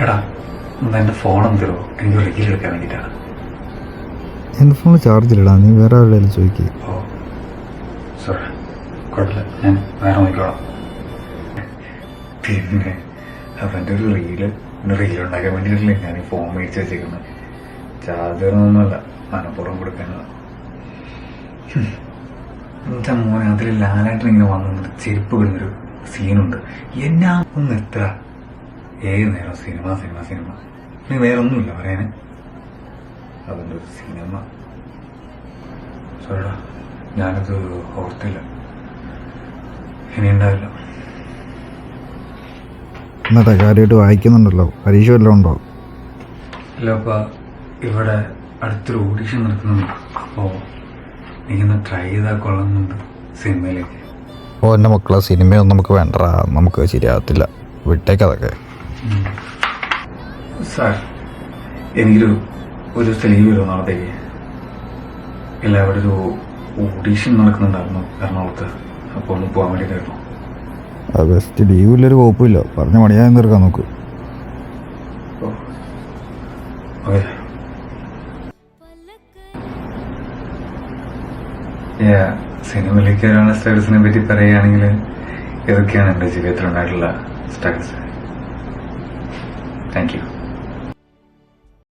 എടാ എന്നാ എൻ്റെ ഫോണൊന്ന് തരുമോ? എനിക്ക് റീൽ എടുക്കാൻ വേണ്ടിയിട്ടാണ്. എൻ്റെ ഫോണിൽ ചാർജിലിടാ, നീ വേറെ ആരുടെയും ചോദിക്കുക. ഓ സോറി, കുഴപ്പമില്ല, ഞാൻ വേറെ നോക്കിക്കോളാം. പിന്നെ അവൻ്റെ ഒരു റീലുണ്ടാക്കാൻ വേണ്ടിയിട്ടില്ലേ ഞാൻ ഈ ഫോൺ മേടിച്ച് വെച്ചേക്കുന്നത്. ചാർജറൊന്നുമല്ല, മനപ്പുറം കൊടുക്കാനതാണ്. എന്നുവെച്ചാൽ മോനെ അതിൽ ലാലായിട്ട് ഇങ്ങനെ വന്നു ചെരുപ്പ് വിടുന്നൊരു സീനുണ്ട്. എന്നാ ഒന്ന് എത്ര ഏത് നേരം സിനിമ സിനിമ സിനിമ, നീ വേറൊന്നുമില്ല പറയാന്. അതിൻ്റെ ഒരു സിനിമ. സോറിടാ, ഞാനത് ഓർത്തില്ല, ഇനി ഉണ്ടാവില്ല. എന്നിട്ട് കാര്യമായിട്ട് വായിക്കുന്നുണ്ടല്ലോ, പരീക്ഷ വല്ലതും ഉണ്ടോ? ഇല്ല അപ്പ, ഇവിടെ അടുത്തൊരു ഓഡീഷൻ നടക്കുന്നുണ്ട്. അപ്പോൾ എനിക്കൊന്ന് ട്രൈ ചെയ്താൽ കൊള്ളുന്നുണ്ട് സിനിമയിലേക്ക്. ഓ എൻ്റെ മക്കളെ, സിനിമയൊന്നും നമുക്ക് വേണ്ട, നമുക്ക് ശരിയാകത്തില്ല, വിട്ടേക്കതൊക്കെ. സാർ, ഒരു ലീവ് വരുമോ നാളത്തേക്ക്? ഇല്ല, അവിടെ ഒരു ഓഡീഷൻ നടക്കുന്നുണ്ടായിരുന്നു എറണാകുളത്ത്, അപ്പോൾ ഒന്ന് പോകാൻ വേണ്ടിയിട്ടായിരുന്നു. ബെസ്റ്റ്, ലീവില്ലൊരു കുഴപ്പമില്ല, പറഞ്ഞ മണിയായി തീർക്കാൻ നോക്ക്. സിനിമയിലേക്ക് വരാനുള്ള സ്റ്റഡീസിനെ പറ്റി പറയുകയാണെങ്കിൽ ഇതൊക്കെയാണ് എൻ്റെ ജീവിതത്തിലുണ്ടായിട്ടുള്ള സ്റ്റഡീസ്. Thank you.